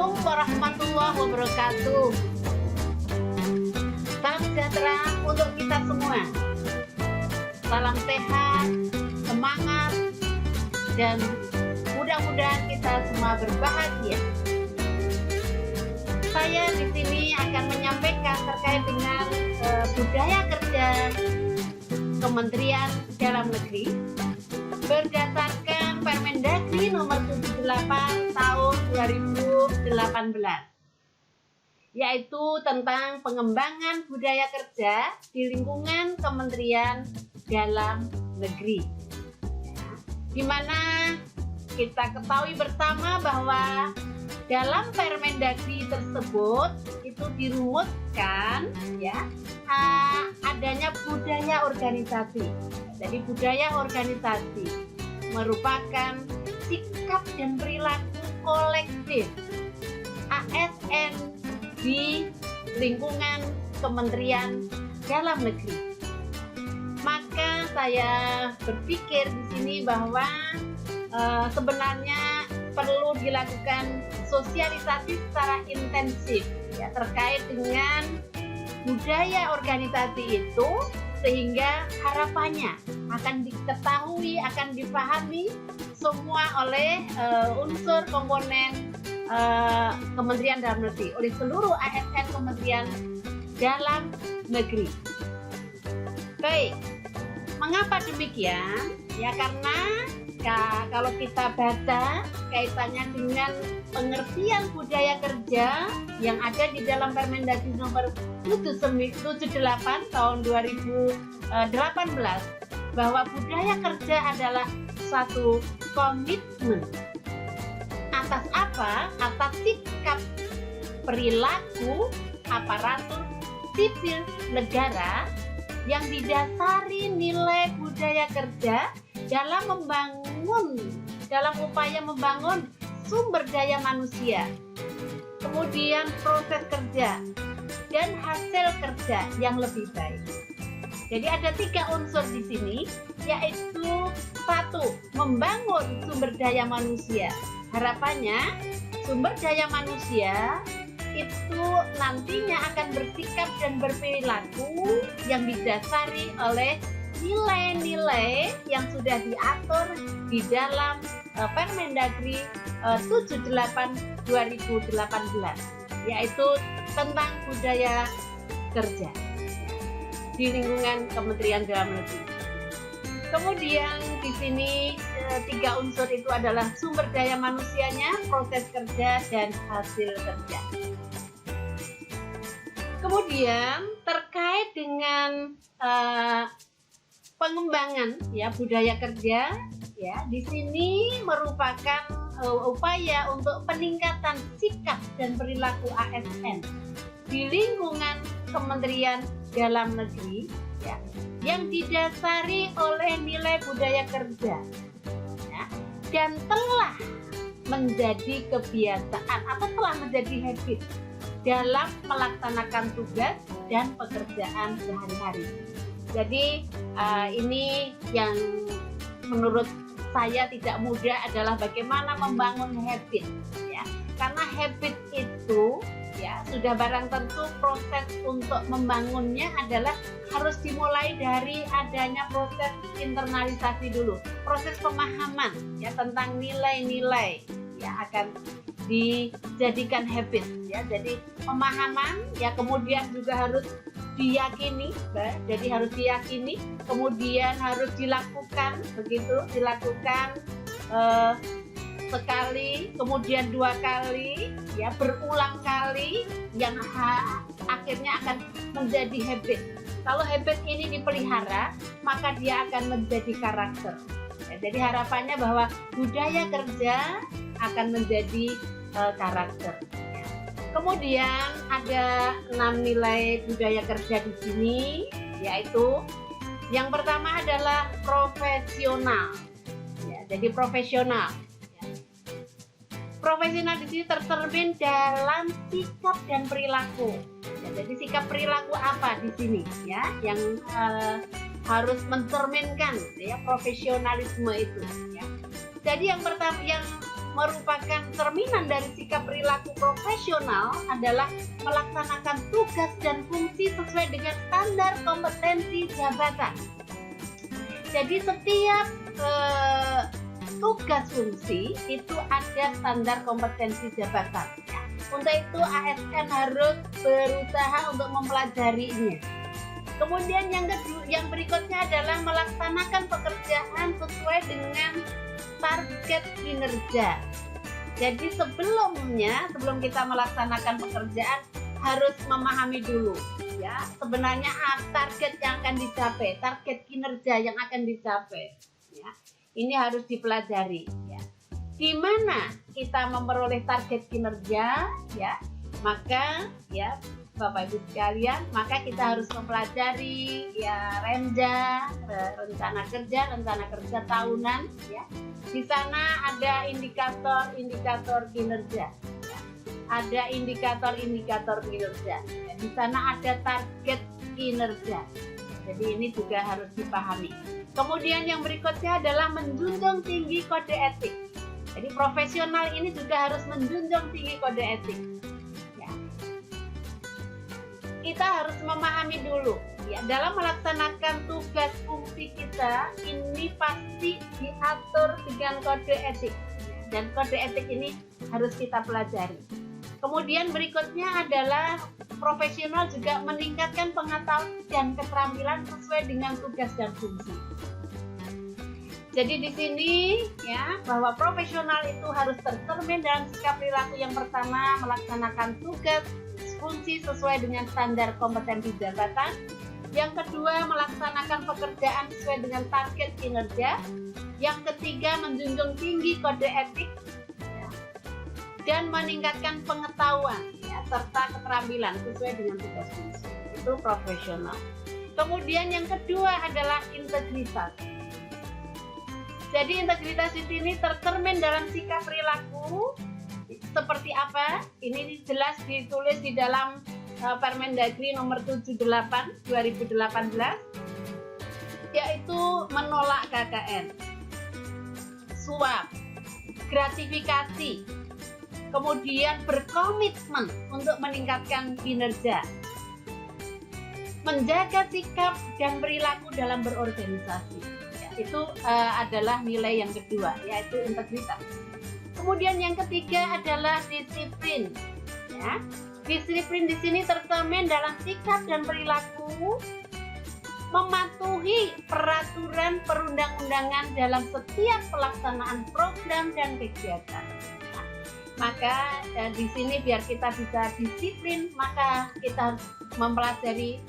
Assalamualaikum warahmatullahi wabarakatuh. Salam sejahtera untuk kita semua. Salam sehat, semangat, dan mudah-mudahan kita semua berbahagia. Saya di sini akan menyampaikan terkait dengan budaya kerja Kementerian Dalam Negeri berdasarkan Permendagri nomor 78 tahun 2018, yaitu tentang pengembangan budaya kerja di lingkungan Kementerian Dalam Negeri, di mana kita ketahui bersama bahwa dalam Permendagri tersebut itu dirumuskan adanya budaya organisasi. Jadi budaya organisasi merupakan sikap dan perilaku kolektif ASN di lingkungan Kementerian Dalam Negeri. Maka saya berpikir di sini bahwa sebenarnya perlu dilakukan sosialisasi secara intensif terkait dengan budaya organisasi itu, sehingga harapannya akan diketahui, akan dipahami semua oleh unsur komponen Kementerian Dalam Negeri, oleh seluruh ASN Kementerian Dalam Negeri. Baik, mengapa demikian? Ya karena kalau kita baca kaitannya dengan pengertian budaya kerja yang ada di dalam Permendagri nomor 78 tahun 2018, bahwa budaya kerja adalah satu komitmen atas apa? Atas sikap perilaku aparatur sipil negara yang didasari nilai budaya kerja dalam upaya membangun sumber daya manusia, kemudian proses kerja dan hasil kerja yang lebih baik. Jadi ada 3 unsur di sini, yaitu 1, membangun sumber daya manusia. Harapannya sumber daya manusia itu nantinya akan bersikap dan berperilaku yang didasari oleh nilai-nilai yang sudah diatur di dalam Permendagri 78 2018, yaitu tentang budaya kerja di lingkungan Kementerian Dalam Negeri. Kemudian di sini 3 unsur itu adalah sumber daya manusianya, proses kerja, dan hasil kerja. Kemudian terkait dengan pengembangan budaya kerja, di sini merupakan upaya untuk peningkatan sikap dan perilaku ASN di lingkungan Kementerian Dalam Negeri yang didasari oleh nilai budaya kerja dan telah menjadi kebiasaan atau telah menjadi habit dalam melaksanakan tugas dan pekerjaan sehari-hari. Jadi ini yang menurut saya tidak mudah adalah bagaimana membangun habit, karena habit itu sudah barang tentu proses untuk membangunnya adalah harus dimulai dari adanya proses internalisasi dulu, proses pemahaman tentang nilai-nilai akan dijadikan habit. Jadi pemahaman kemudian juga harus diyakini, jadi harus diyakini, kemudian harus dilakukan, sekali, kemudian 2 kali, berulang kali, yang akhirnya akan menjadi habit. Kalau habit ini dipelihara, maka dia akan menjadi karakter. Jadi harapannya bahwa budaya kerja akan menjadi karakter. Kemudian ada 6 nilai budaya kerja di sini, yaitu yang pertama adalah profesional. Jadi profesional. Profesional di sini tercermin dalam sikap dan perilaku. Jadi sikap perilaku apa di sini yang harus mencerminkan profesionalisme itu. Jadi yang pertama, yang merupakan cerminan dari sikap perilaku profesional adalah melaksanakan tugas dan fungsi sesuai dengan standar kompetensi jabatan. Jadi setiap tugas fungsi itu ada standar kompetensi jabatan. Untuk itu ASN harus berusaha untuk mempelajarinya. Kemudian yang berikutnya adalah melaksanakan pekerjaan sesuai dengan target kinerja. Jadi sebelum kita melaksanakan pekerjaan harus memahami dulu ya sebenarnya target yang akan dicapai, target kinerja yang akan dicapai ya. Ini harus dipelajari ya. Di mana kita memperoleh target kinerja ya, maka ya Bapak Ibu sekalian, maka kita harus mempelajari ya rencana kerja tahunan ya. Di sana ada indikator kinerja. Ya. Ada indikator kinerja. Ya. Di sana ada target kinerja. Jadi ini juga harus dipahami. Kemudian yang berikutnya adalah menjunjung tinggi kode etik. Jadi profesional ini juga harus menjunjung tinggi kode etik. Kita harus memahami dulu ya dalam melaksanakan tugas fungsi kita ini pasti diatur dengan kode etik dan kode etik ini harus kita pelajari. Kemudian berikutnya adalah profesional juga meningkatkan pengetahuan dan keterampilan sesuai dengan tugas dan fungsi. Jadi di sini ya bahwa profesional itu harus tercermin dalam sikap perilaku yang pertama melaksanakan tugas fungsi sesuai dengan standar kompetensi jabatan. Yang kedua, melaksanakan pekerjaan sesuai dengan target kinerja. Yang ketiga, menjunjung tinggi kode etik ya, dan meningkatkan pengetahuan ya, serta keterampilan sesuai dengan tugas fungsi. Itu profesional. Kemudian yang kedua adalah integritas. Jadi integritas di sini tercermin dalam sikap perilaku. Seperti apa? Ini jelas ditulis di dalam Permendagri nomor 78 2018 yaitu menolak KKN, suap, gratifikasi, kemudian berkomitmen untuk meningkatkan kinerja, menjaga sikap dan perilaku dalam berorganisasi. Ya, itu adalah nilai yang kedua yaitu integritas. Kemudian yang ketiga adalah disiplin. Ya. Disiplin di sini tercermin dalam sikap dan perilaku mematuhi peraturan perundang-undangan dalam setiap pelaksanaan program dan kegiatan. Nah, maka di sini biar kita bisa disiplin, maka kita harus mempelajari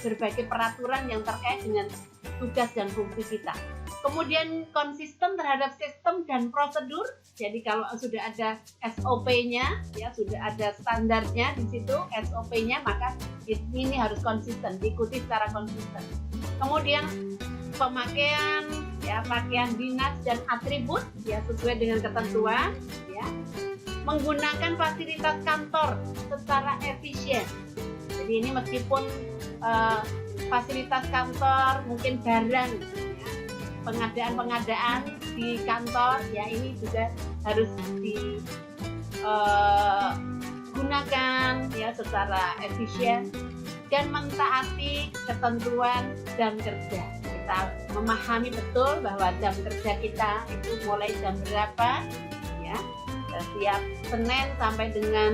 berbagai peraturan yang terkait dengan tugas dan fungsi kita. Kemudian konsisten terhadap sistem dan prosedur. Jadi kalau sudah ada SOP-nya, ya sudah ada standarnya di situ SOP-nya, maka ini harus konsisten, diikuti secara konsisten. Kemudian pemakaian, ya pakaian dinas dan atribut, ya sesuai dengan ketentuan, ya. Menggunakan fasilitas kantor secara efisien. Jadi ini meskipun fasilitas kantor mungkin barang. Pengadaan di kantor ya ini juga harus digunakan ya secara efisien dan mentaati ketentuan jam kerja. Kita memahami betul bahwa jam kerja kita itu mulai jam berapa ya, setiap Senin sampai dengan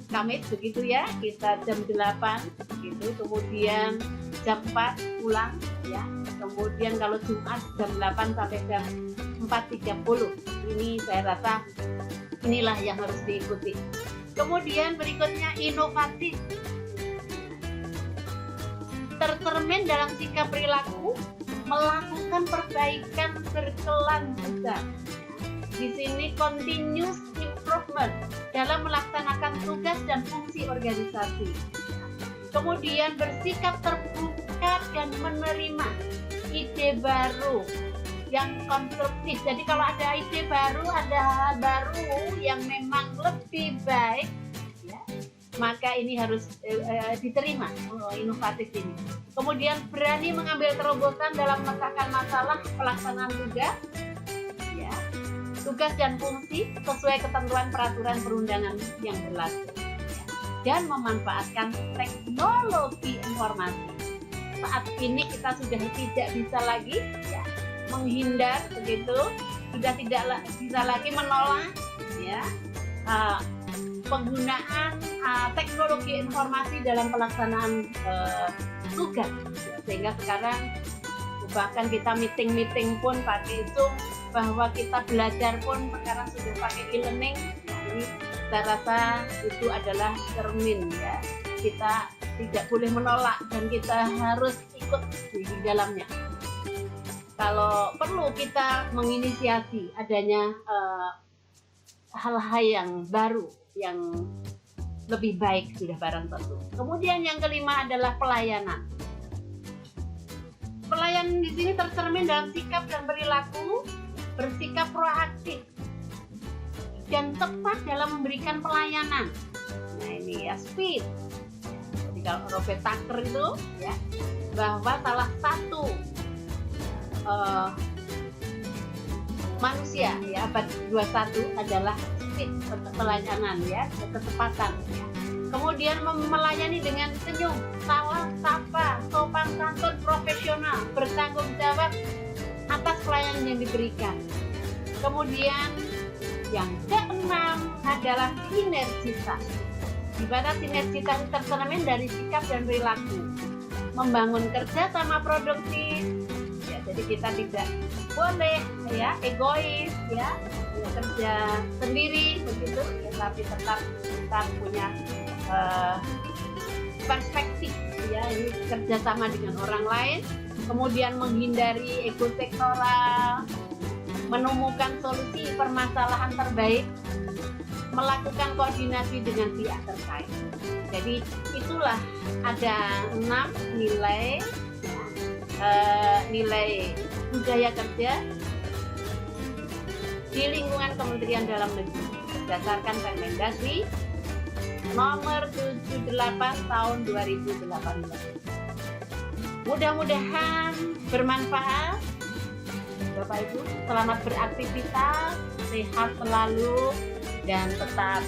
Kamis begitu ya, kita jam 8 gitu, kemudian jam 4 pulang ya. Kemudian kalau Jumat jam 8 sampai jam 4.30. Ini saya rasa inilah yang harus diikuti. Kemudian berikutnya inovatif. Tercermin dalam sikap perilaku melakukan perbaikan berkelanjutan. Di sini continuous improvement dalam melaksanakan tugas dan fungsi organisasi. Kemudian bersikap terbuka dan menerima ide baru yang konstruktif. Jadi kalau ada ide baru, ada hal baru yang memang lebih baik, ya, maka ini harus diterima. Inovatif ini. Kemudian berani mengambil terobosan dalam memecahkan masalah pelaksanaan tugas. Ya. tugas dan fungsi sesuai ketentuan peraturan perundangan yang berlaku, dan memanfaatkan teknologi informasi. Saat ini kita sudah tidak bisa lagi ya, menghindar begitu, sudah tidak bisa lagi menolak ya penggunaan teknologi informasi dalam pelaksanaan tugas, sehingga sekarang bahkan kita meeting pun pakai Zoom, bahwa kita belajar pun sekarang sudah pakai e-learning. Ini saya rasa itu adalah cermin ya, kita tidak boleh menolak dan kita harus ikut di dalamnya. Kalau perlu kita menginisiasi adanya hal-hal yang baru, yang lebih baik sudah barang tentu. Kemudian yang kelima adalah pelayanan. Pelayanan di sini tercermin dalam sikap dan perilaku, bersikap proaktif dan tepat dalam memberikan pelayanan. Nah ini ya speed. Jadi kalau Robert Tucker itu ya, bahwa salah satu manusia ya abad 21 adalah speed, pelayanan ya, ketepatan ya. Kemudian melayani dengan senyum, salam, sapa, sopan santun, profesional, bertanggung jawab atas pelayanan yang diberikan. Kemudian yang keenam adalah sinergitas, di mana sinergitas tercermin dari sikap dan perilaku, membangun kerja sama produktif ya, jadi kita tidak boleh ya egois ya, kerja sendiri begitu ya, tapi tetap kita punya perspektif ya, ini kerjasama dengan orang lain. Kemudian menghindari ego sektoral, menemukan solusi permasalahan terbaik, melakukan koordinasi dengan pihak terkait. Jadi itulah ada 6 nilai nilai budaya kerja di lingkungan Kementerian Dalam Negeri berdasarkan Permendagri nomor 78 tahun 2018. Mudah-mudahan bermanfaat Bapak Ibu. Selamat beraktivitas, sehat selalu dan tetap